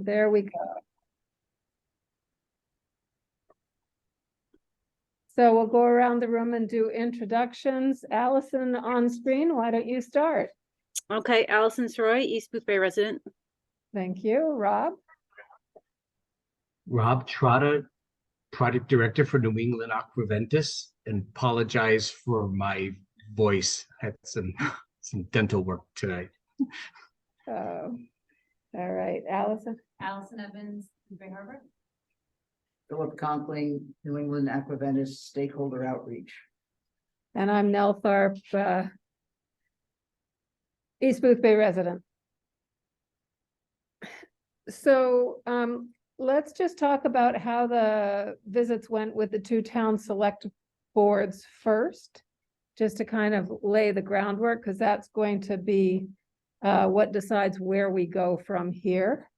There we go. So we'll go around the room and do introductions. Allison on screen, why don't you start? Okay, Allison Sroy, East Booth Bay resident. Thank you. Rob? Rob Trotta, Product Director for New England Aquaventus, and apologize for my voice. I had some dental work today. Oh, all right. Allison? Allison Evans, Bay Harbor. Philip Conkling, New England Aquaventus Stakeholder Outreach. And I'm Nell Tharp, East Booth Bay resident. So let's just talk about how the visits went with the two town select boards first, just to kind of lay the groundwork, because that's going to be what decides where we go from here.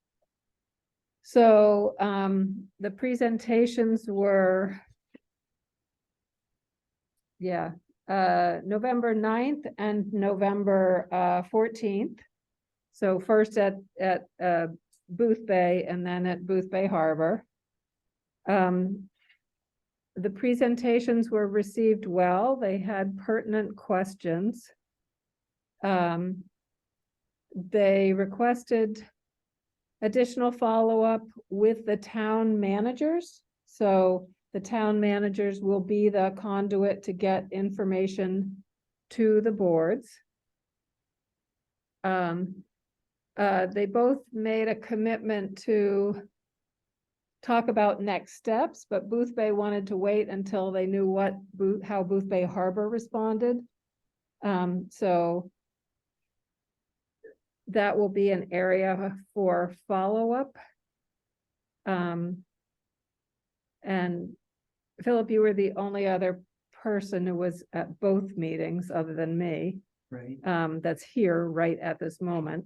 So the presentations were, November 9th and November 14th. So first at Booth Bay and then at Booth Bay Harbor. The presentations were received well. They had pertinent questions. They requested additional follow-up with the town managers. So the town managers will be the conduit to get information to the boards. They both made a commitment to talk about next steps, but Booth Bay wanted to wait until they knew how Booth Bay Harbor responded. So that will be an area for follow-up. And Philip, you were the only other person who was at both meetings other than me. Right. That's here right at this moment.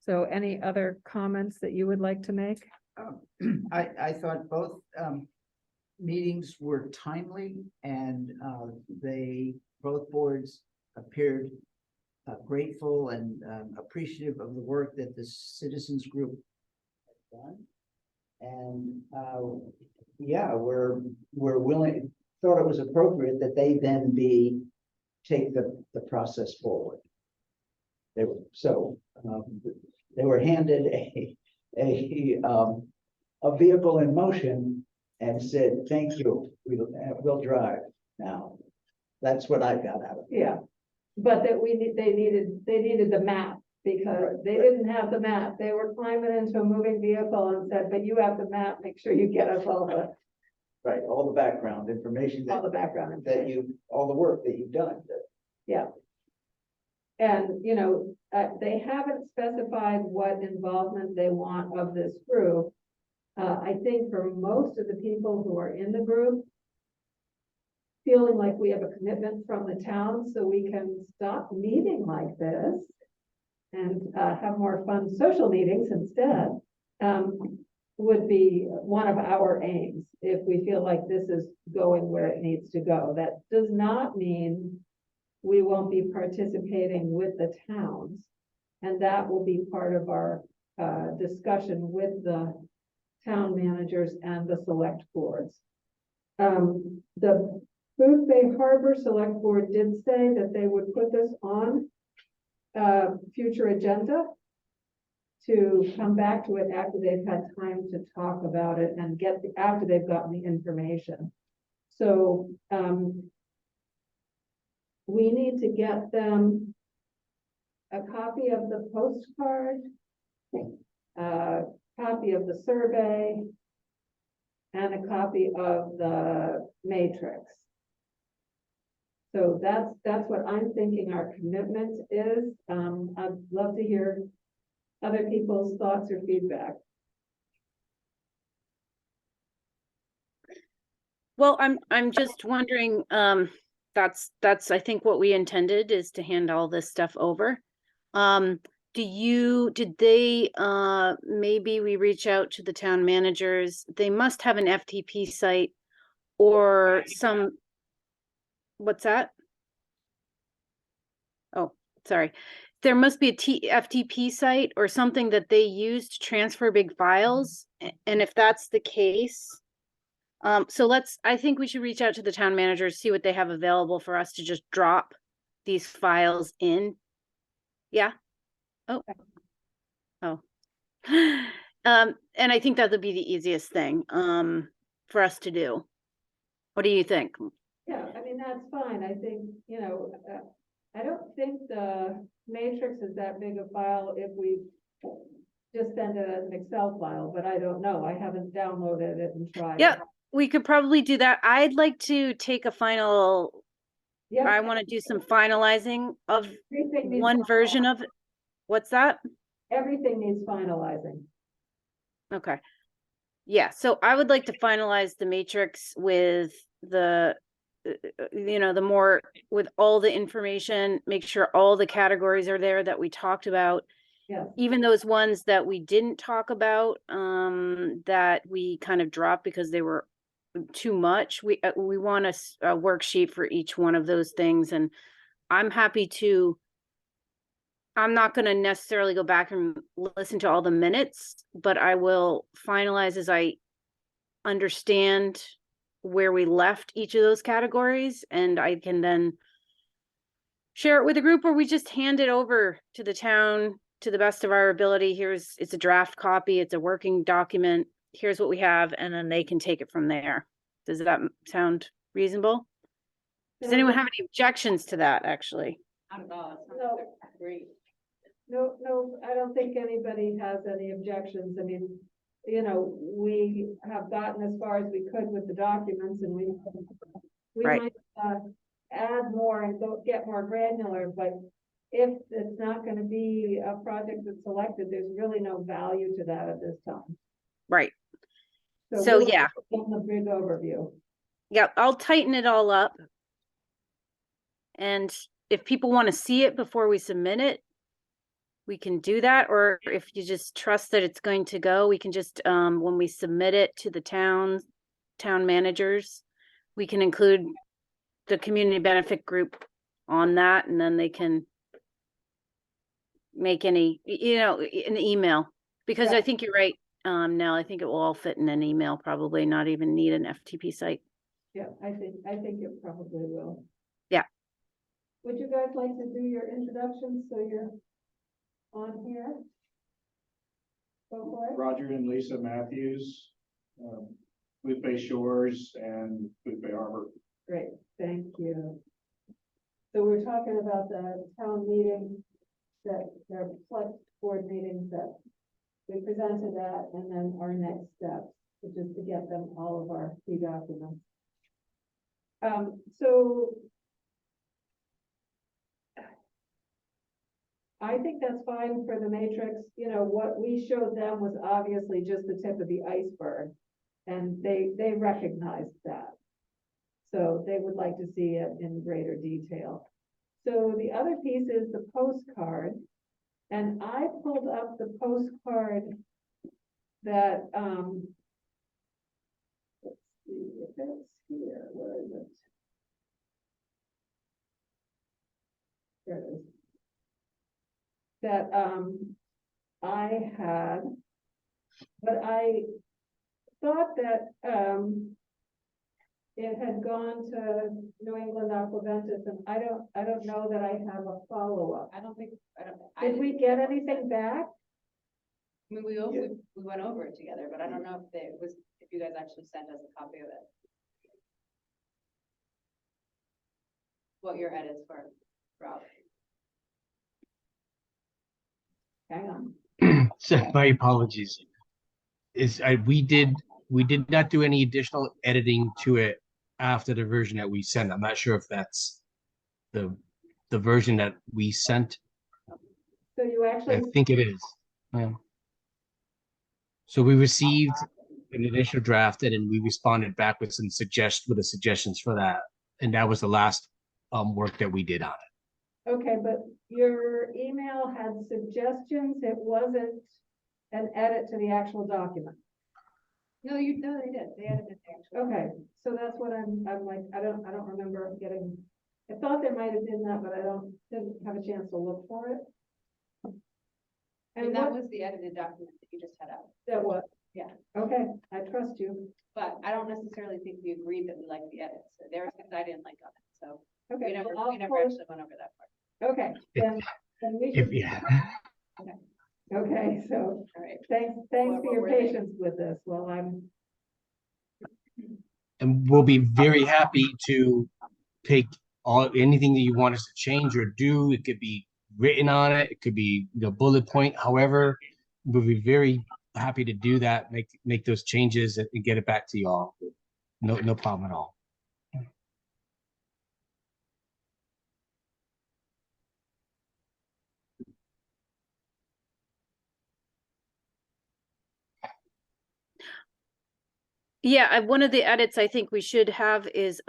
So any other comments that you would like to make? I thought both meetings were timely, and both boards appeared grateful and appreciative of the work that the citizens group has done. And we're willing, thought it was appropriate that they then take the process forward. They were handed a vehicle in motion and said, "Thank you, we'll drive now." That's what I got out of it. Yeah, but that they needed the map, because they didn't have the map. They were climbing into a moving vehicle and said, "But you have the map, make sure you get us all the background information all the background information." all the work that you've done. Yeah. And, they haven't specified what involvement they want of this group. I think for most of the people who are in the group, feeling like we have a commitment from the town, so we can stop meeting like this and have more fun social meetings instead, would be one of our aims if we feel like this is going where it needs to go. That does not mean we won't be participating with the towns, and that will be part of our discussion with the town managers and the select boards. The Booth Bay Harbor Select Board did say that they would put this on future agenda to come back to it after they've had time to talk about it and after they've gotten the information. So we need to get them a copy of the postcard, a copy of the survey, and a copy of the matrix. So that's what I'm thinking our commitment is. I'd love to hear other people's thoughts or feedback. Well, I'm just wondering, that's I think what we intended, is to hand all this stuff over. Did they maybe we reach out to the town managers? They must have an FTP site or some. What's that? Oh, sorry. there must be a FTP site or something that they use to transfer big files. And if that's the case, so I think we should reach out to the town managers, see what they have available for us to just drop these files in. Yeah. Oh. And I think that would be the easiest thing, for us to do. What do you think? Yeah, I mean, that's fine. I think, I don't think the matrix is that big a file if we just send it as an Excel file, but I don't know. I haven't downloaded it and tried. Yeah, we could probably do that. I'd like to take a final, Yeah. I want to do some finalizing of Everything needs one version of it. What's that? Everything needs finalizing. Okay. Yeah, so I would like to finalize the matrix with the, the more, with all the information, make sure all the categories are there that we talked about. Yes. Even those ones that we didn't talk about, that we kind of dropped because they were too much. We want a worksheet for each one of those things, and I'm happy to. I'm not going to necessarily go back and listen to all the minutes, but I will finalize as I understand where we left each of those categories, and I can then share it with the group, or we just hand it over to the town to the best of our ability. It's a draft copy, it's a working document. Here's what we have, and then they can take it from there. Does that sound reasonable? Does anyone have any objections to that, actually? Not at all. No. Great. No, I don't think anybody has any objections. I mean, we have gotten as far as we could with the documents, and we Right. might add more and get more granular, but if it's not going to be a project that's selected, there's really no value to that at this time. Right. So we'll yeah. give them a big overview. Yeah, I'll tighten it all up. And if people want to see it before we submit it, we can do that. Or if you just trust that it's going to go, we can just, when we submit it to the town managers, we can include the community benefit group on that, and then they can make any, an email. Because Yeah. I think you're right, Nell, I think it will all fit in an email, probably not even need an FTP site. Yeah, I think it probably will. Yeah. Would you guys like to do your introductions so you're on here? Go for it. Roger and Lisa Matthews, Blue Bay Shores and Blue Bay Harbor. Great, thank you. So we're talking about the town meeting that their select board meetings that we presented at, and then our next step, which is to get them all of our key documents. So I think that's fine for the matrix. What we showed them was obviously just the tip of the iceberg, and they recognized that. So they would like to see it in greater detail. So the other piece is the postcard, and I pulled up the postcard that, let's see if it's here, where is it? There it is. That, I had, but I thought that, it had gone to New England Aquaventus, and I don't know that I have a follow-up. Did we get anything back? I mean, we went over it together, but I don't know if you guys actually sent us a copy of it. What your edits were, Rob. Hang on. So my apologies. We did not do any additional editing to it after the version that we sent. I'm not sure if that's the version that we sent. So you I actually, think it is. Yeah. So we received an initial draft, and then we responded back with the suggestions for that, and that was the last work that we did on it. okay, but your email had suggestions. It wasn't an edit to the actual document. No, they did. They edited it actually. Okay, so that's what I'm like, I don't remember getting, I thought there might have been that, but didn't have a chance to look for it. And And that what, was the edited document that you just had out, that what? Yeah. Okay, I trust you. but I don't necessarily think we agreed that we liked the edits. So there was things I didn't like on it, so Okay, we never well, I'll pull- actually went over that part. Okay, then we If, should, yeah, okay, so All right. thanks What for your were they? patience with this while I'm, and we'll be very happy to take anything that you want us to change or do. It could be written on it. It could be the bullet point. However, we'll be very happy to do that. Make those changes and get it back to you all. No problem at all. Yeah, one of the edits I think we should have is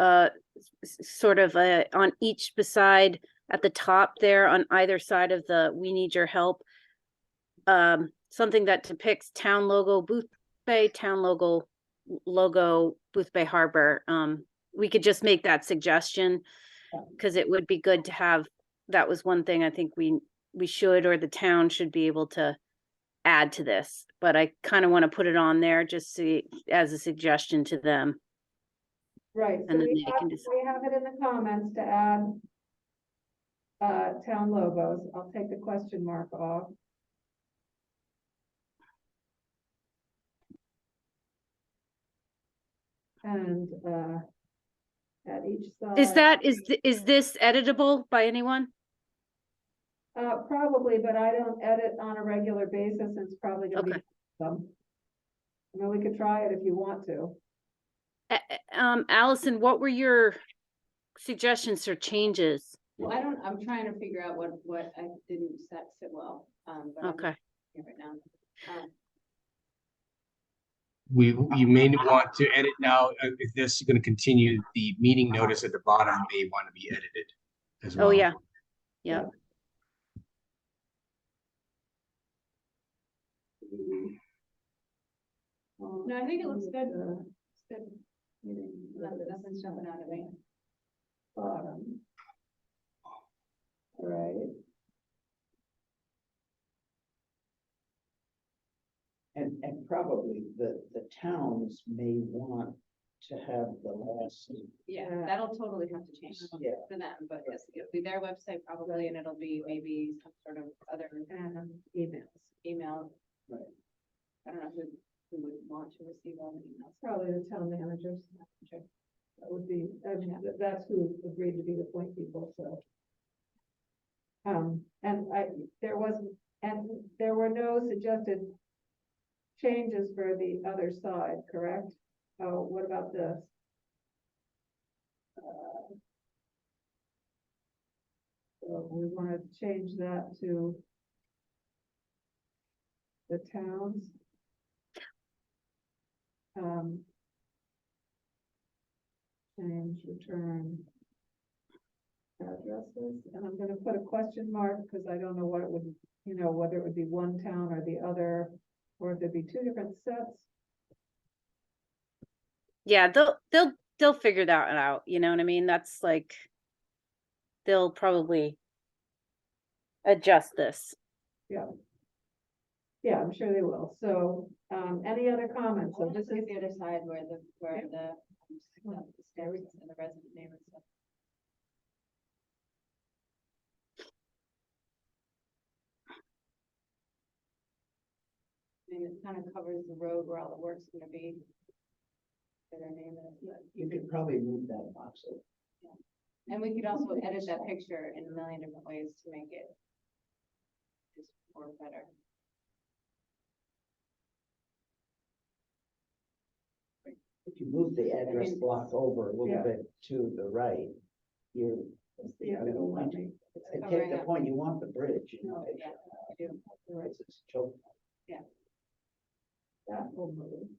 sort of on each beside at the top there on either side of the "We need your help." Something that depicts town logo Booth Bay, town logo Booth Bay Harbor. We could just make that suggestion because it would be good to have. That was one thing I think we should, or the town should be able to add to this, but I kind of want to put it on there just as a suggestion to them. right, so And then we they can just, have it in the comments to add town logos. I'll take the question mark off. And at each side. is this editable by anyone? Probably, but I don't edit on a regular basis. It's probably gonna be Okay. some. I mean, we could try it if you want to. Allison, what were your suggestions or changes? Well, I'm trying to figure out what I didn't sit well, but I'm Okay, here right now. You may want to edit now. If this is going to continue, the meeting notice at the bottom may want to be edited as well. oh, yeah, yeah. No, I think it looks good. It's good. Nothing's jumping out at me. Bottom. All right. And probably the towns may want to have the last, Yeah, Yeah. that'll totally have to change yeah. for them, but yes, it'll be their website probably, and it'll be maybe some sort of other And emails. email. Right. I don't know who would want to receive all the emails. Probably the town managers. That would be, I mean, that's who agreed to be the point people, so. And there were no suggested changes for the other side, correct? Oh, what about this? So we want to change that to the towns. Change return addresses, and I'm gonna put a question mark because I don't know what it would, whether it would be one town or the other, or if there'd be two different sets. Yeah, they'll figure that out, you know what I mean? That's like, they'll probably adjust this. Yeah, I'm sure they will. So, any other comments? So So this this is, is the other side where the steps and the resident name and stuff. I mean, it kind of covers the road where all the work's gonna be. For their name is, but, You could probably move that box over. and we could also edit that picture in a million different ways to make it just work better. If you move the address mean, block over a Yeah. little bit to the right, you're. yeah, it'll let me. I covering take the up. point, you want the bridge, Yeah, I do. Otherwise it's choke. That will move.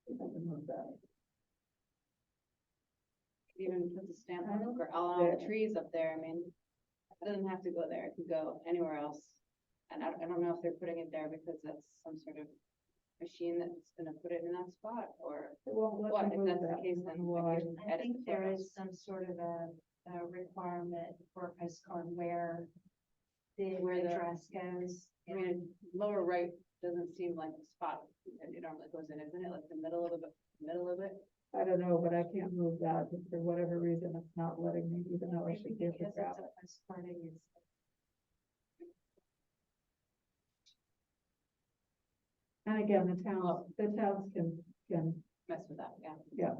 If I can move that. Even put the stamp on it, or all the trees up there, I mean, it doesn't have to go there, it could go anywhere else. And I don't know if they're putting it there because that's some sort of machine that's gonna put it in that spot, or It won't let what, me if move that's the that. case, then Why? we can I edit think the there photos. is some sort of a requirement for us on where the Where the- address goes. I mean, lower right doesn't seem like the spot that it normally goes in, isn't it? Like the middle of it? I don't know, but I can't move that, and for whatever reason, it's not letting me, even though I Maybe should be able to because grab it's it. a posting is. And again, the towns can, Mess with that, yeah. yeah,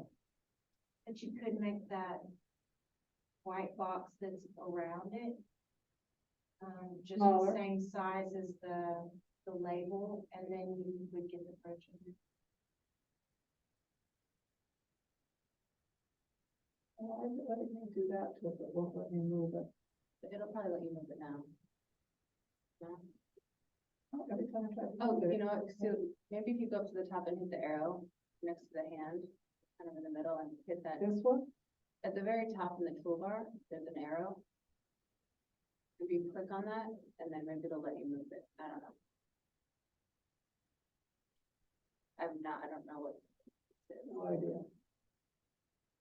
But you could make that white box that's around it. Just the Smaller. same size as the label, and then you would get the purchase. well, I let me do that to it, but won't let me move it. But it'll probably let you move it now. No? Oh, every time I try to Oh, move it, you know what, so maybe if you go up to the top and hit the arrow next to the hand, kind of in the middle, and hit that, this one, at the very top in the toolbar, there's an arrow. Maybe you click on that, and then maybe it'll let you move it, I don't know. I don't know what. it is. no idea.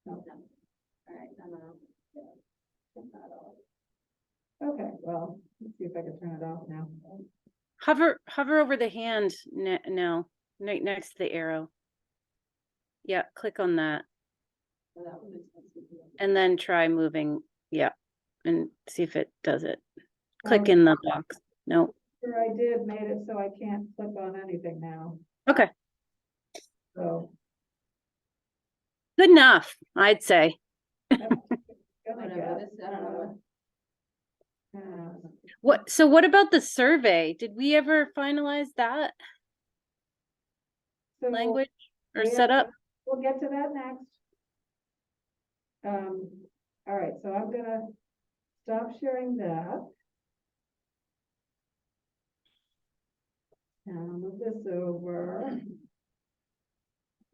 No. All right, I don't know. Turn that off. Okay, well, let's see if I can turn it off now. Hover over the hand now, right next to the arrow. Yeah, click on that So that one makes sense. and then try moving, yeah, and see if it does it. Click Okay. in the box. No, Sure, I did, made it so I can't click on anything now, okay, so. good enough, I'd say. Gonna Whatever, get, this, I don't know what. So what about the survey? Did we ever finalize that so language or we have- setup? We'll get to that next. All right, so I'm gonna stop sharing that. And I'll move this over.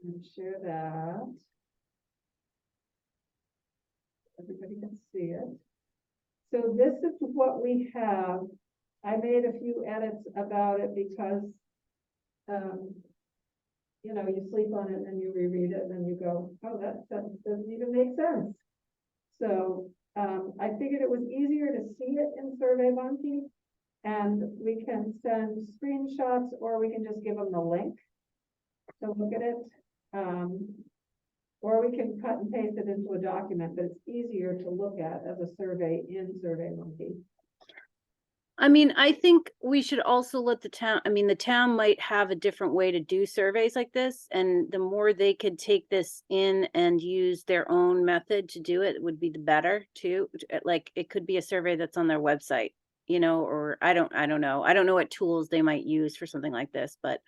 And share that. Everybody can see it. So this is what we have. I made a few edits about it because, you know, you sleep on it and you reread it and you go, oh, that sentence doesn't even make sense. So, I figured it was easier to see it in SurveyMonkey, and we can send screenshots or we can just give them the link to look at it. Or we can cut and paste it into a document, but it's easier to look at as a survey in SurveyMonkey. I mean, I think we should also let the town, I mean, the town might have a different way to do surveys like this, and the more they could take this in and use their own method to do it would be the better too. Like, it could be a survey that's on their website, you know, or I don't know. I don't know what tools they might use for something like this, but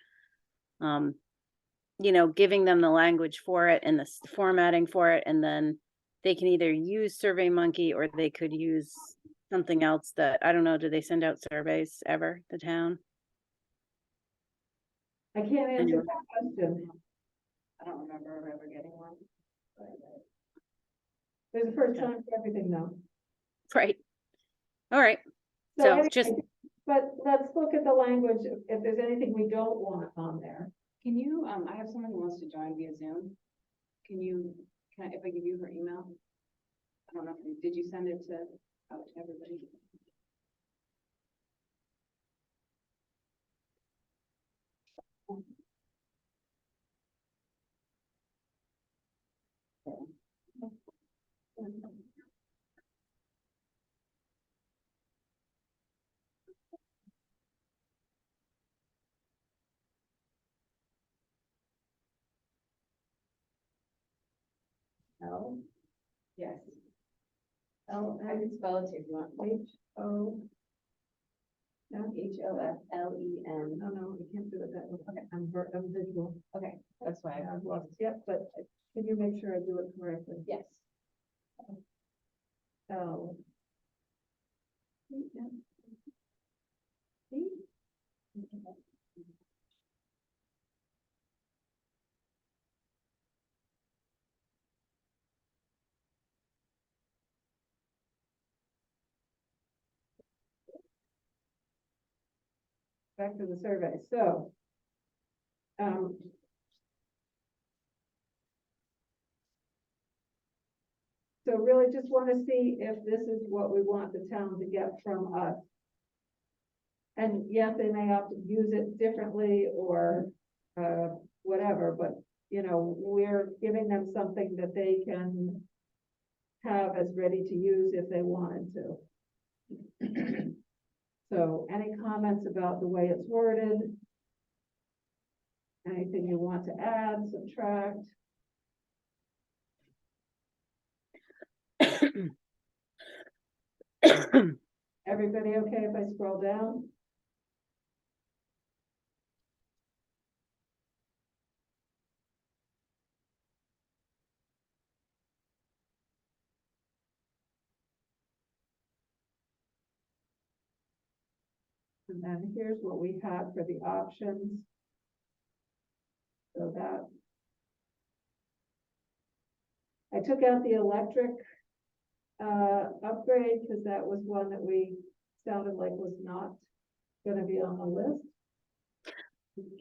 you know, giving them the language for it and the formatting for it, and then they can either use SurveyMonkey or they could use something else that, I don't know, do they send out surveys ever, the town? I can't answer Anyway. that question. I don't remember ever getting one. There's a first time for everything though. Right. All right. So anyway, just- But let's look at the language, if there's anything we don't want on there. Can you, I have someone who wants to join via Zoom. If I give you her email? I don't know did you send it out to everybody? L, Yes. L, I can spell it if you want. H, O. No, HOFLEN. no, you can't do it that way. Okay, I'm visual. Okay, that's why I've lost, yep, but can you make sure I do it correctly? yes. L. C? Back to the survey, so. So really just want to see if this is what we want the town to get from us. And yes, they may have to use it differently or, whatever, but, you know, we're giving them something that they can have as ready to use if they wanted to. So any comments about the way it's worded? Anything you want to add, subtract? Everybody okay if I scroll down? And then here's what we had for the options. So that. I took out the electric upgrade because that was one that we sounded like was not gonna be on the list.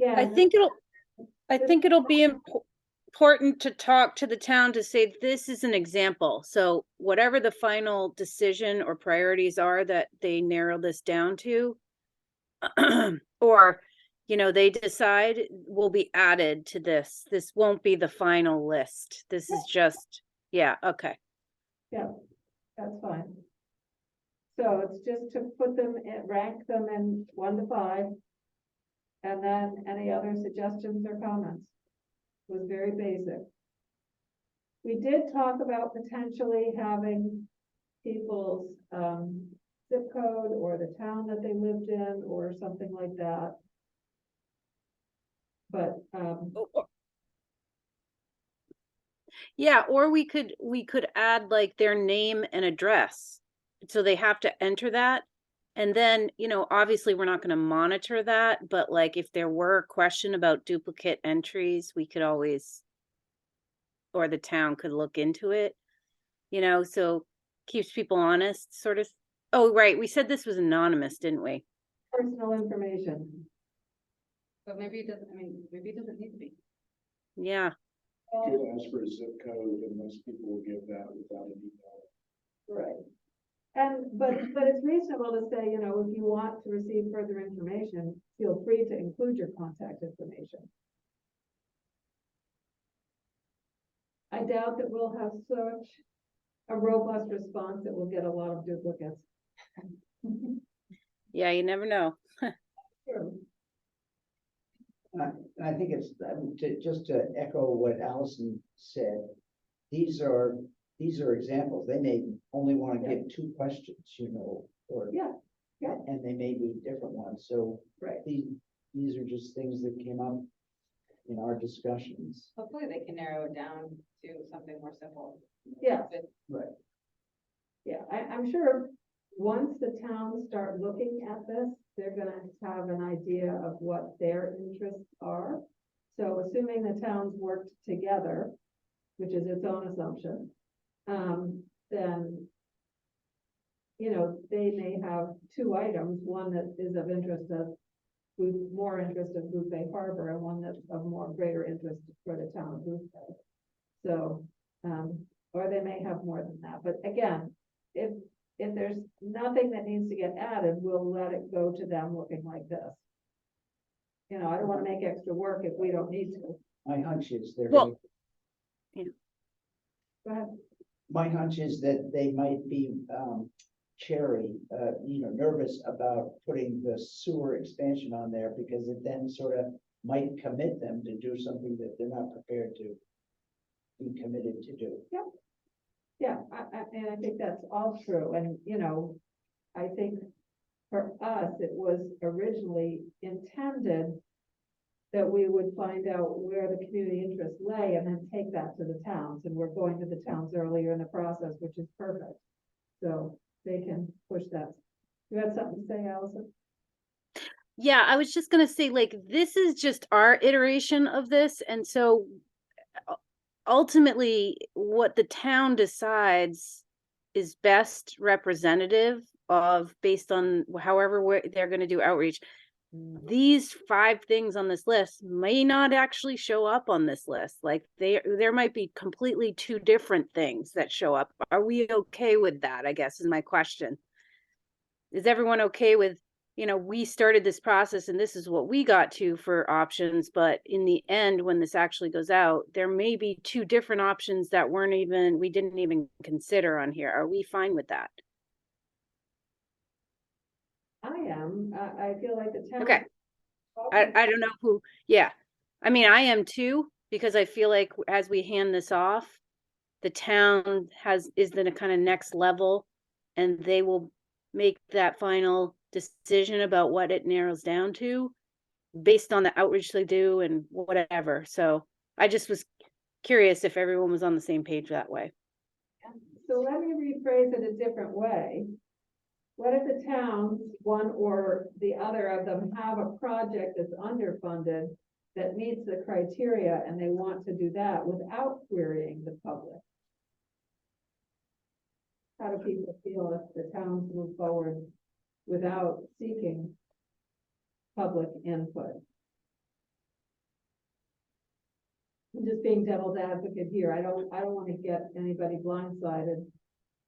I Again, think it'll be important to talk to the town to say this is an example. So whatever the final decision or priorities are that they narrow this down to, or, you know, they decide will be added to this. This won't be the final list. This is just, yeah, okay. yeah, that's fine. So it's just to put them in, rank them in 1 to 5. And then any other suggestions or comments? It was very basic. We did talk about potentially having people's zip code or the town that they lived in or something like that. But Yeah, or we could add like their name and address. So they have to enter that. And then, you know, obviously we're not going to monitor that, but like if there were a question about duplicate entries, we could always, or the town could look into it, you know, so keeps people honest, sort of. Oh, right. We said this was anonymous, didn't we? personal information. But maybe it doesn't, I mean, maybe it doesn't need to be. Yeah. Could ask for a zip code and most people will give that without an email. Right. And, but it's reasonable to say, you know, if you want to receive further information, feel free to include your contact information. I doubt that we'll have such a robust response that we'll get a lot of duplicates. Yeah, you never know. Sure. I think it's, just to echo what Allison said, these are examples. They may only want to give 2 questions, you know, or. Yeah, yeah. And they may be different ones. So Right. these are just things that came up in our discussions. Hopefully they can narrow it down to something more simple. Yeah. Right. Yeah, I'm sure once the towns start looking at this, they're gonna have an idea of what their interests are. So assuming the towns worked together, which is its own assumption, then, you know, they may have 2 items, one that is of interest of more interest of Blue Bay Harbor and one that's of more greater interest for the town of Blue Bay. So, or they may have more than that, but again, if there's nothing that needs to get added, we'll let it go to them looking like this. You know, I don't want to make extra work if we don't need to. My hunch is Well, Go ahead. my hunch is that they might be, nervous about putting the sewer expansion on there because it then sort of might commit them to do something that they're not prepared to be committed to do. Yeah, and I think that's all true, and, you know, I think for us, it was originally intended that we would find out where the community interests lay and then take that to the towns, and we're going to the towns earlier in the process, which is perfect. So they can push that. You had something to say, Allison? yeah, I was just gonna say, like, this is just our iteration of this, and so ultimately, what the town decides is best representative of, based on however they're gonna do outreach. These 5 things on this list may not actually show up on this list. Like, there might be completely 2 different things that show up. Are we okay with that, I guess, is my question. Is everyone okay with we started this process and this is what we got to for options, but in the end, when this actually goes out, there may be two different options that we didn't even consider on here. Are we fine with that? I am, I feel like the town. Okay. I don't know who, yeah. I mean, I am too, because I feel like as we hand this off, the town is the kind of next level, and they will make that final decision about what it narrows down to based on the outreach they do and whatever. So I just was curious if everyone was on the same page that way. So let me rephrase it a different way. What if the towns, one or the other of them, have a project that's underfunded that meets the criteria and they want to do that without querying the public? How do people feel if the towns move forward without seeking public input? I'm just being devil's advocate here. I don't want to get anybody blindsided.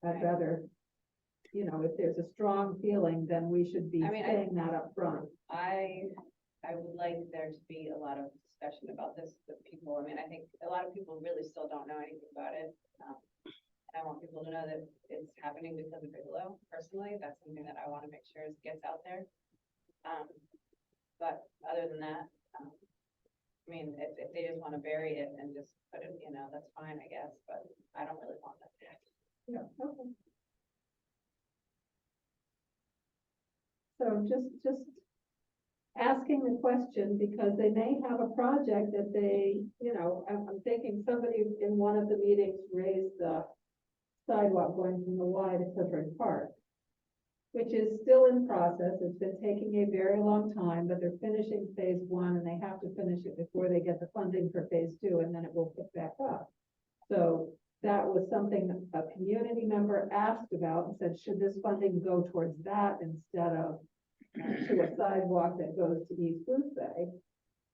I'd rather, if there's a strong feeling, then we should be I mean, saying that up front. I would like there to be a lot of discussion about this with people. I mean, I think a lot of people really still don't know anything about it. I want people to know that it's happening because of Bigelow. Personally, that's something that I want to make sure gets out there. But other than that, I mean, if they just want to bury it and just put it, that's fine, I guess, but I don't really want that. Yeah, okay. So just asking the question, because they may have a project that they, I'm thinking somebody in one of the meetings raised the sidewalk going from the Y to Clifford Park, which is still in process. It's been taking a very long time, but they're finishing phase 1 and they have to finish it before they get the funding for phase 2, and then it will pick back up. So that was something a community member asked about and said, should this funding go towards that instead of to a sidewalk that goes to East Booth Bay?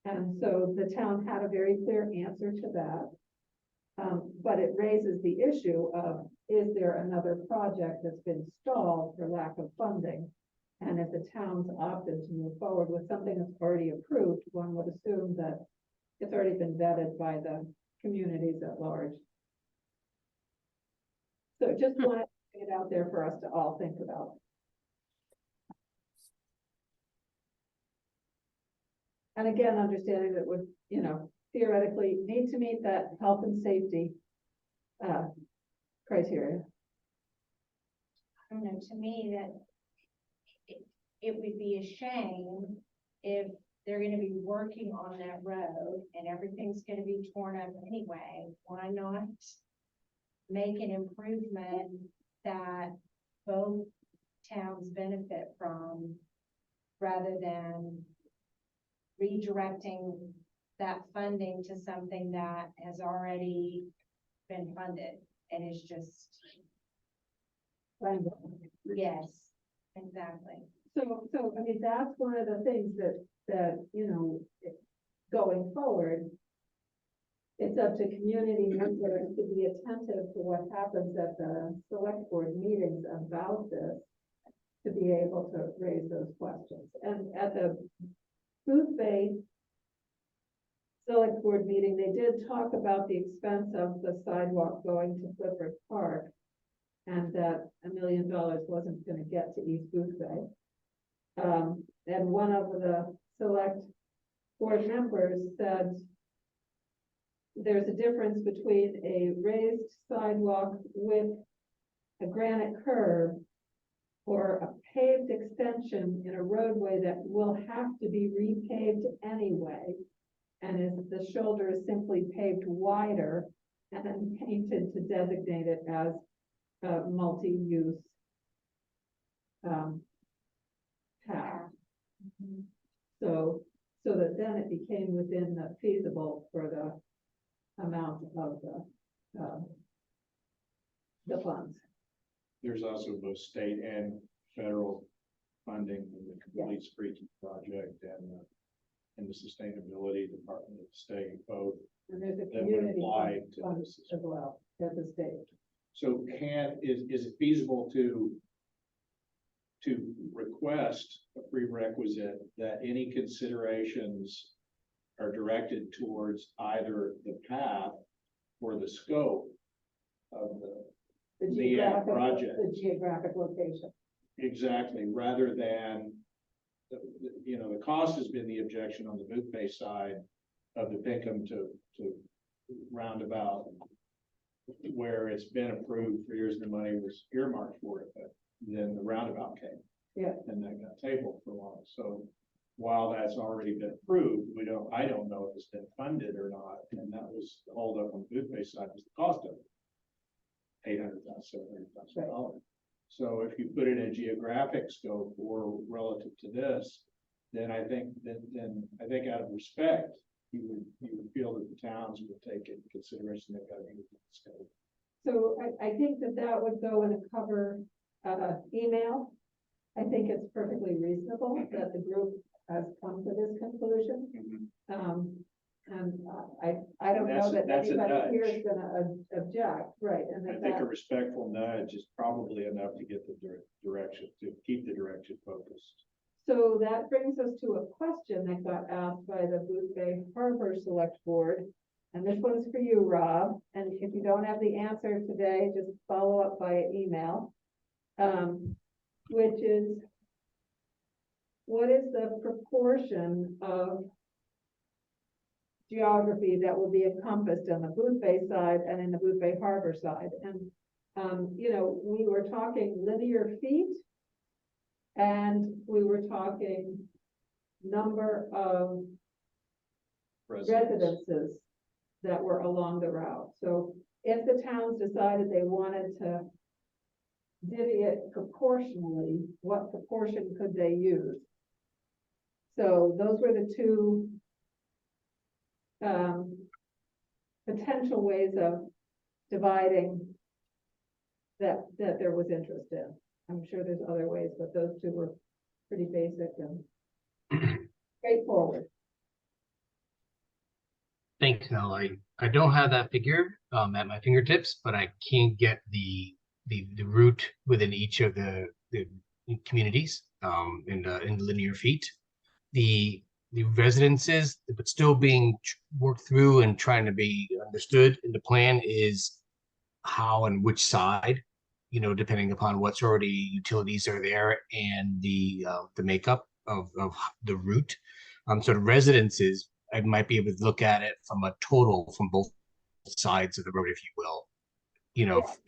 And so the town had a very clear answer to that. But it raises the issue of, is there another project that's been stalled for lack of funding? And if the town's opted to move forward with something that's already approved, one would assume that it's already been vetted by the communities at large. So just wanted to get it out there for us to all think about. And again, understanding that would, theoretically need to meet that health and safety criteria. I don't know, to me, that it would be a shame if they're gonna be working on that road and everything's gonna be torn up anyway. Why not make an improvement that both towns benefit from, rather than redirecting that funding to something that has already been funded and is just, yes, exactly. So, I mean, that's one of the things that, going forward, it's up to community members to be attentive to what happens at the select board meetings about this, to be able to raise those questions. And at the Booth Bay select board meeting, they did talk about the expense of the sidewalk going to Clifford Park, and that $1 million wasn't going to get to East Booth Bay. And one of the select board members said there's a difference between a raised sidewalk with a granite curb or a paved extension in a roadway that will have to be repaved anyway. And the shoulder is simply paved wider and then painted to designate it as a multi-use path. So that then it became within the feasible for the amount of the funds. There's also both state and federal funding for the Complete Streets project and the Sustainability Department of the state, both And there's a that would community apply to fund this. as well at the state. So is it feasible to to request a prerequisite that any considerations are directed towards either the path or the scope of The The project. The geographic location. exactly, rather than the cost has been the objection on the Boothbay side of the Pinkham to roundabout, where it's been approved for years, the money was earmarked for it, but then the roundabout came. Yeah. And that got tabled for a while. So while that's already been approved, I don't know if it's been funded or not. And that was the holdup on the Boothbay side, was the cost of it. $800,000, $700,000. So if you put it in a geographic scope or relative to this, then I think out of respect, you would feel that the towns would take into consideration they've got to meet the scope. So I think that would go in a cover, email. I think it's perfectly reasonable that the group has come to this conclusion. And I don't know that That's a anybody here nudge. is gonna object, right? And I that think a respectful nudge is probably enough to get the direction, to keep the direction focused. So that brings us to a question that got asked by the Boothbay Harbor Select Board. And this one's for you, Rob. And if you don't have the answer today, just follow up via email. Which is, what is the proportion of geography that will be encompassed on the Boothbay side and in the Boothbay Harbor side? And, we were talking linear feet, and we were talking number of residences that were along the route. So if the towns decided they wanted to divvy it proportionally, what proportion could they use? So those were the two potential ways of dividing that there was interest in. I'm sure there's other ways, but those two were pretty basic and straightforward. Thanks, Mel. I don't have that figure at my fingertips, but I can get the route within each of the communities in linear feet. The residences, but still being worked through and trying to be understood in the plan, is how and which side, depending upon what's already utilities are there and the makeup of the route. So the residences, I might be able to look at it from a total from both sides of the road, if you will,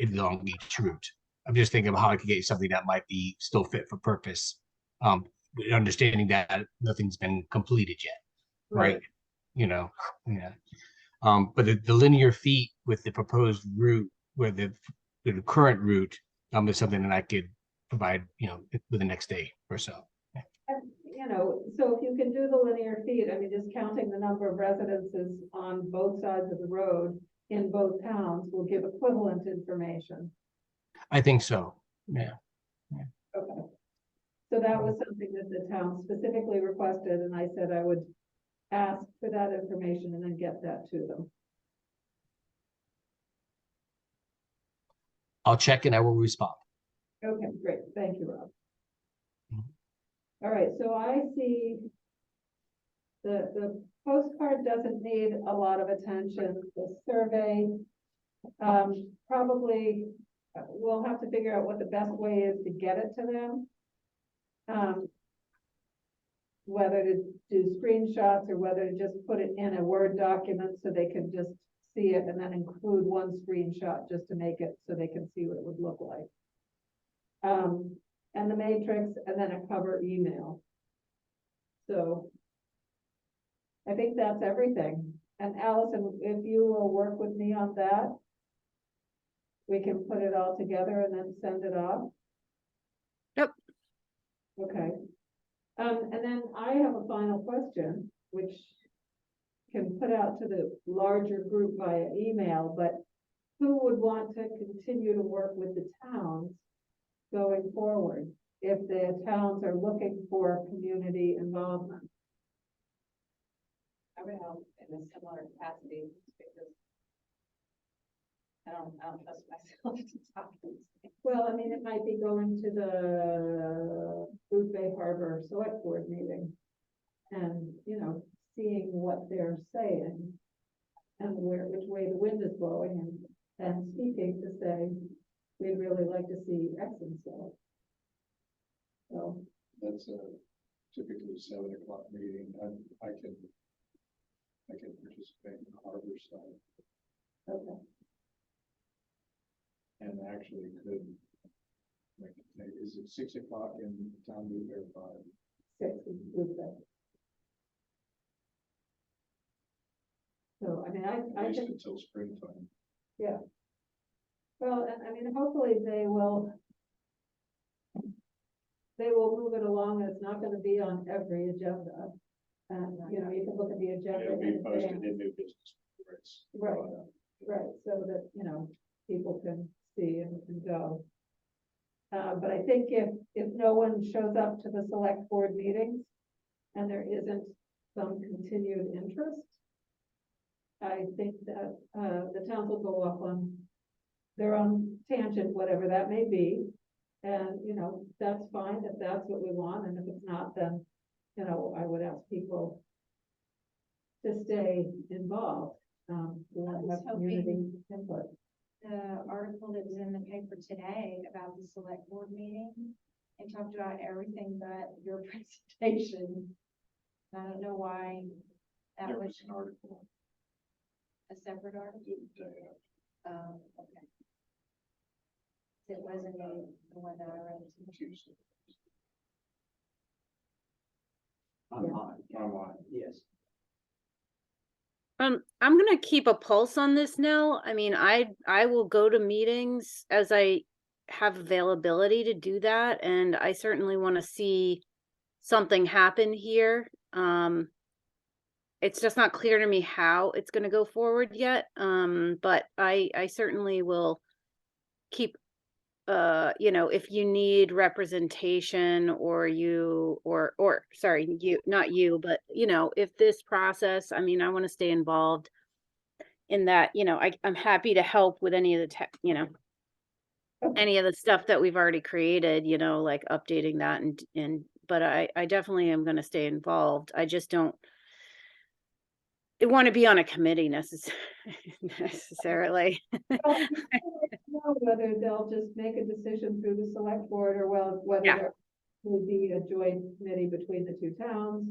along each route. I'm just thinking of how I could get you something that might be still fit for purpose, understanding that nothing's been completed yet, right? Yeah. But the linear feet with the proposed route, where the current route, is something that I could provide, with the next day or so. And, so if you can do the linear feet, I mean, just counting the number of residences on both sides of the road in both towns will give equivalent information. I think so. Yeah. Okay. So that was something that the town specifically requested, and I said I would ask for that information and then get that to them. I'll check and I will respond. Okay, great. Thank you, Rob. Mhm. All right, so I see the postcard doesn't need a lot of attention. The survey, probably we'll have to figure out what the best way is to get it to them. Whether to do screenshots or whether to just put it in a Word document so they can just see it and then include one screenshot just to make it so they can see what it would look like. And the matrix, and then a cover email. So I think that's everything. And Allison, if you will work with me on that, we can put it all together and then send it off. Yep. Okay. And then I have a final question, which can put out to the larger group via email, but who would want to continue to work with the towns going forward if the towns are looking for community involvement? I would help in a similar capacity, because I don't trust myself to talk to these things. Well, I mean, it might be going to the Booth Bay Harbor Select Board meeting and, you know, seeing what they're saying and which way the wind is blowing and speaking to say, we'd really like to see X and so. So, That's a typically 7 o'clock meeting. I can participate in the harbor side okay, and actually could make it, is it 6 o'clock in town meeting or 5? 6 is Booth Bay. So, I mean, I At least think, until springtime. well, and I mean, hopefully they will move it along. It's not gonna be on every agenda. And, you know, you can look at the agenda. It'll be in posted advance. in new business. Reports. Right. Right, so that, you know, people can see and can go. But I think if no one shows up to the select board meetings and there isn't some continued interest, I think that, the towns will go off on their own tangent, whatever that may be. And, you know, that's fine if that's what we want, and if it's not, then, you know, I would ask people to stay involved, who want to I have was community input. The article that was in the paper today about the select board meeting and talked about everything but your presentation. I don't know why that There was was an article a separate article. the day after Okay. It wasn't the one that I read. Tuesday. Online. Yes. I'm gonna keep a pulse on this now. I mean, I will go to meetings as I have availability to do that, and I certainly want to see something happen here. It's just not clear to me how it's gonna go forward yet. But I certainly will keep, you know, if you need representation or sorry, you, not you, but you know, if this process, I mean, I want to stay involved in that, you know, I'm happy to help with any of the tech, you know, any of the stuff that we've already created, you know, like updating that but I definitely am going to stay involved. I just don't want to be on a committee necessarily. Well, I don't know whether they'll just make a decision through the select board or whether Yeah. there will be a joint committee between the two towns.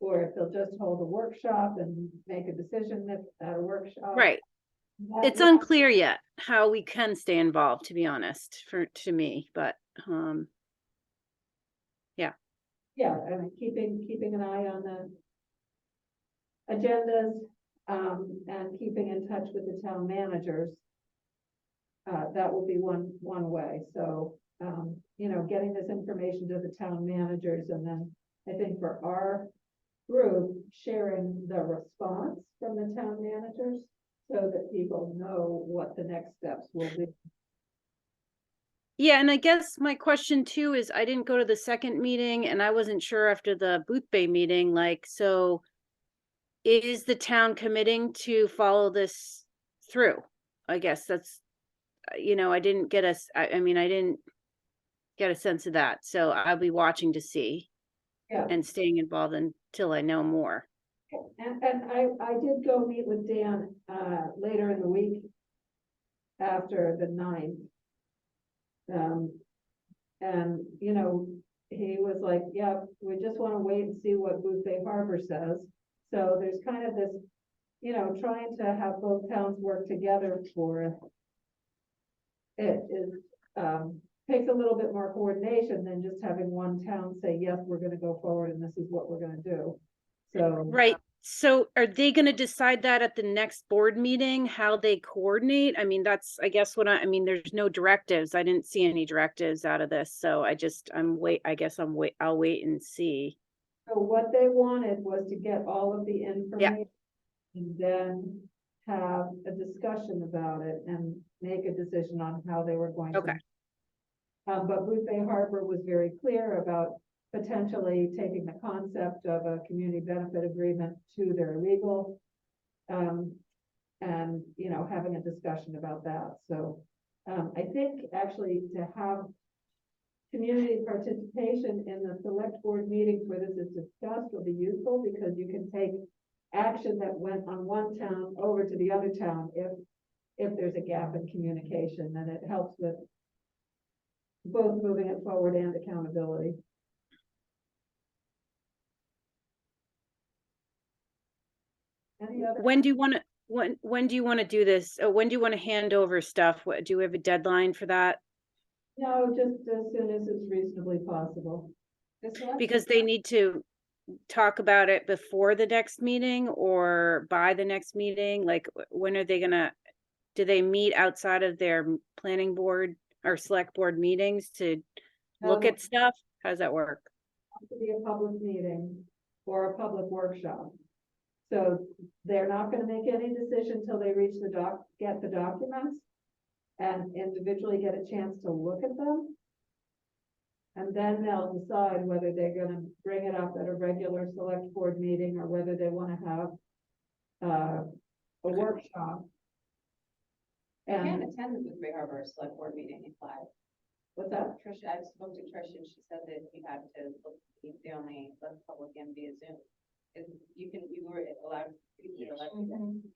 Or if they'll just hold a workshop and make a decision at a workshop. Right. That- It's unclear yet how we can stay involved, to be honest, to me, but Yeah, I mean, keeping an eye on the agendas, and keeping in touch with the town managers. That will be one way, so, you know, getting this information to the town managers, and then I think for our group, sharing the response from the town managers so that people know what the next steps will be. yeah, and I guess my question too is I didn't go to the second meeting and I wasn't sure after the Booth Bay meeting, like, so is the town committing to follow this through? I guess that's, you know, I didn't get I mean, I didn't get a sense of that, so I'll be watching to see Yeah. and staying involved until I know more. And I did go meet with Dan, later in the week after the 9th. And, you know, he was like, yeah, we just want to wait and see what Booth Bay Harbor says. So there's kind of this, you know, trying to have both towns work together for it is, takes a little bit more coordination than just having one town say, yes, we're gonna go forward and this is what we're gonna do. So. Right. So are they going to decide that at the next board meeting, how they coordinate? I mean, that's, I guess I mean, there's no directives. I didn't see any directives out of this. So I guess I'll wait and see. So what they wanted was to get all of the information and then have a discussion about it and make a decision on how they were going to. Okay. But Booth Bay Harbor was very clear about potentially taking the concept of a community benefit agreement to their legal and, you know, having a discussion about that. So, I think actually to have community participation in the select board meetings where this is discussed will be useful, because you can take action that went on one town over to the other town if there's a gap in communication, and it helps with both moving it forward and accountability. Any other? When do you want to, when do you want to do this? When do you want to hand over stuff? What, do we have a deadline for that? No, just as soon as it's reasonably possible. Because they need to talk about it before the next meeting or by the next meeting? Like, when are they gonna, do they meet outside of their planning board or select board meetings to look No. at stuff? How does that work? To be a public meeting or a public workshop. So they're not gonna make any decision till they reach get the documents and individually get a chance to look at them. And then they'll decide whether they're gonna bring it up at a regular select board meeting or whether they wanna have a workshop. I can't And attend the Boothby Harbor Select Board meeting live. what's that? Trish, I spoke to Trish and she said that you had to look, the only public in via Zoom. You were allowed, Yes.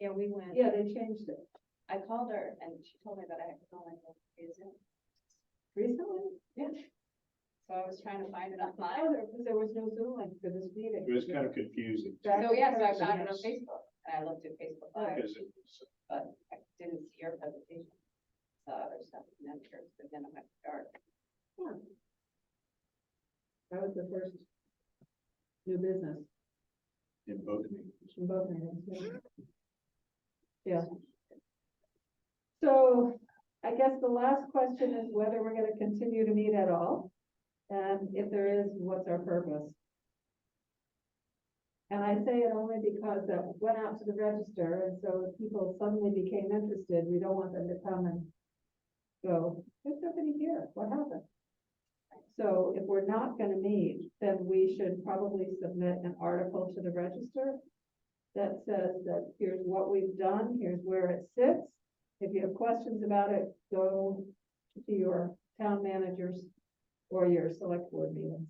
Yeah, we went. Yeah, they changed it I called her and she told me that I could only go via Zoom. recently. Yeah. So I was trying to find it Oh, online. there was no Zoom link for this meeting. It was kind of confusing. Back So yeah, so I in found it on Thursday. Facebook and I looked at Facebook Live, Because it was, but I didn't see your presentation. Saw other stuff and then but then I went dark. That was the first new business in both meetings. in both meetings. Yeah. So I guess the last question is whether we're gonna continue to meet at all. And if there is, what's our purpose? And I say it only because that went out to the register, and so if people suddenly became interested, we don't want them to come and go, there's nobody here, what happened? So if we're not gonna meet, then we should probably submit an article to the register that says that here's what we've done, here's where it sits. If you have questions about it, go to your town managers or your select board meetings.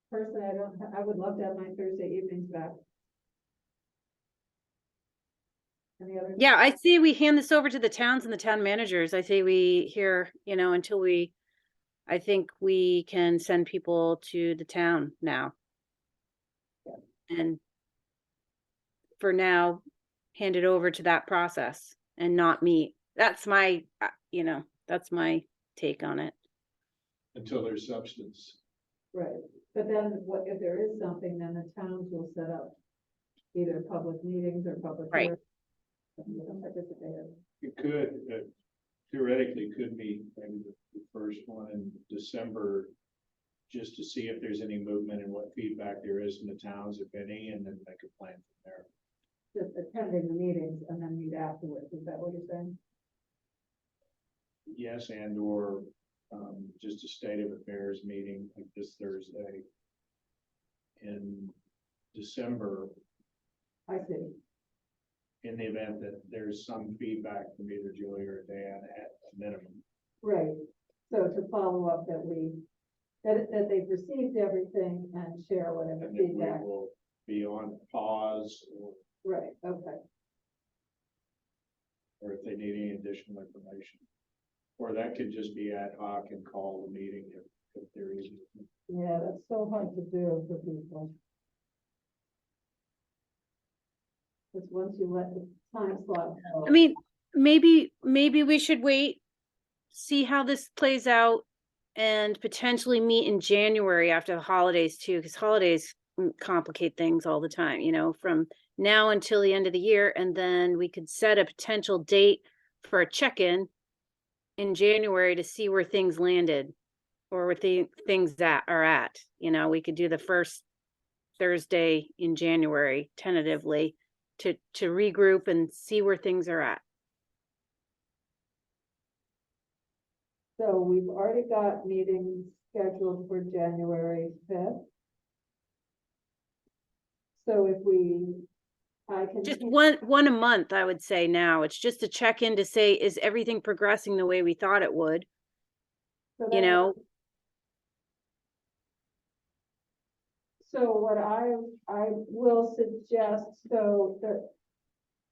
Personally, I would love to have my Thursday evenings back. Any other? Yeah, I see we hand this over to the towns and the town managers. I say we here, until I think we can send people to the town now. And for now, hand it over to that process and not meet. That's my, that's my take on it. Until there's substance. Right, but then what, if there is something, then the towns will set up either public meetings or public. Right. hearings. Participate. You could theoretically could meet maybe the first one in December, just to see if there's any movement and what feedback there is in the towns, if any, and then make a plan from there. Just attending the meetings and then meet afterwards, is that what you're saying? Yes, and or just a state of affairs meeting like this Thursday in December, I see, in the event that there's some feedback from either Julie or Dan at a minimum. right, so to follow up that they've received everything and share whatever And then we feedback, will be on pause, right, okay. or if they need any additional information. Or that could just be ad hoc and call the meeting if there is. Yeah, that's so hard to do for people. Because once you let the time slot go. I mean, maybe we should wait, see how this plays out, and potentially meet in January after the holidays too, because holidays complicate things all the time, from now until the end of the year. And then we could set a potential date for a check-in in January to see where things landed or where things that are at. We could do the first Thursday in January tentatively to regroup and see where things are at. So we've already got meetings scheduled for January 5th. So if I can. Just one a month, I would say now. It's just a check in to say, is everything progressing the way we thought it would? So You that- know, So what I will suggest, so the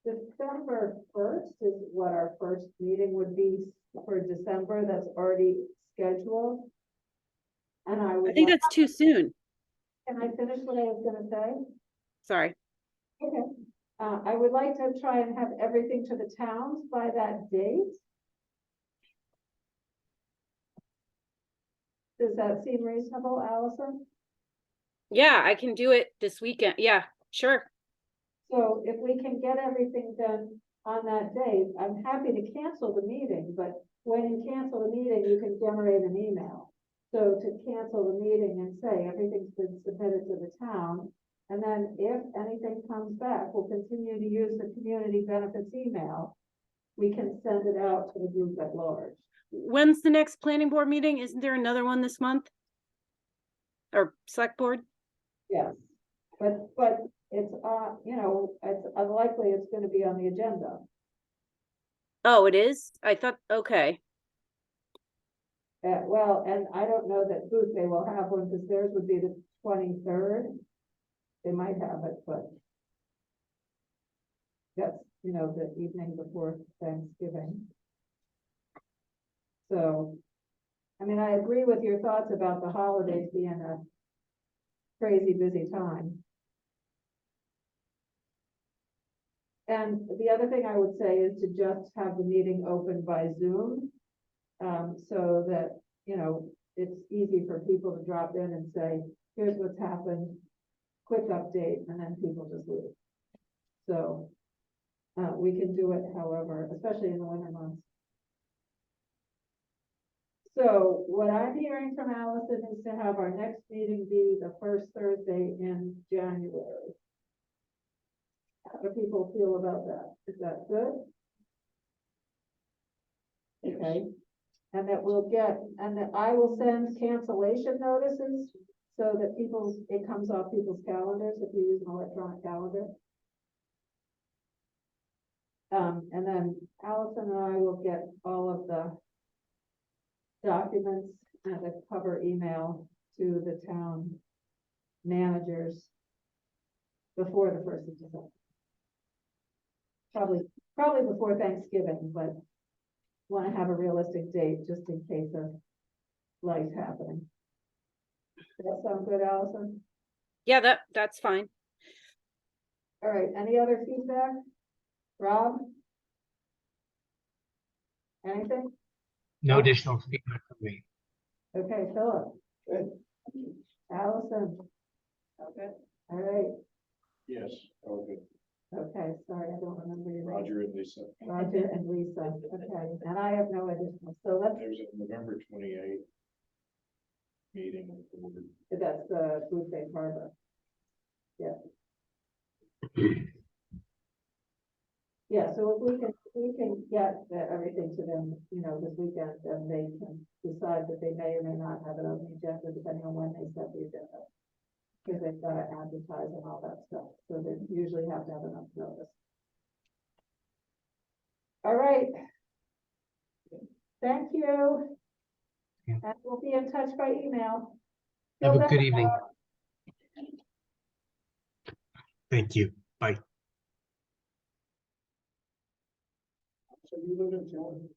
December 1st is what our first meeting would be for December, that's already scheduled. And I I would, think that's too soon. can I finish what I was gonna say? Sorry. Okay. I would like to try and have everything to the towns by that date. Does that seem reasonable, Allison? Yeah, I can do it this weekend. Yeah, sure. So if we can get everything done on that day, I'm happy to cancel the meeting, but when you cancel the meeting, you can generate an email. So to cancel the meeting and say everything's been submitted to the town, and then if anything comes back, we'll continue to use the community benefits email. We can send it out to the group at large. When's the next planning board meeting? Isn't there another one this month? Or select board? Yes, but it's, you know, it's unlikely it's gonna be on the agenda. Oh, it is? I thought, okay. Well, and I don't know that Booth, they will have one, because theirs would be the 23rd. They might have it, but that's, you know, the evening before Thanksgiving. So, I mean, I agree with your thoughts about the holidays being a crazy busy time. And the other thing I would say is to just have the meeting open by Zoom. So that, you know, it's easy for people to drop in and say, here's what's happened, quick update, and then people just leave. So, we can do it however, especially in the winter months. So what I'm hearing from Allison is to have our next meeting be the first Thursday in January. How do people feel about that? Is that good? Okay, and that we'll get, and that I will send cancellation notices so that it comes off people's calendars if you use an electronic calendar. And then Allison and I will get all of the documents and a cover email to the town managers before the 1st of December. Probably before Thanksgiving, but want to have a realistic date just in case of life happening. Does that sound good, Allison? Yeah, that's fine. All right, any other feedback? Rob? Anything? No additional feedback from me. Okay, Philip? Good. Allison? Okay. All right, Yes, okay, okay, sorry, I don't remember your name. Roger and Lisa. Roger and Lisa, okay, and I have no additional, so There's a November 28th meeting. with the board. that's the Food Safe Harbor. Yeah. Yeah, so if we can get everything to them, you know, this weekend, then they can decide that they may or may not have it on the agenda, depending on when they set the agenda. Because they've got to advertise and all that stuff, so they usually have to have enough notice. All right. Thank you. Yeah. And we'll be in touch by email. Have Feel a good better, evening. Rob. Thank you. Bye. So you live in town?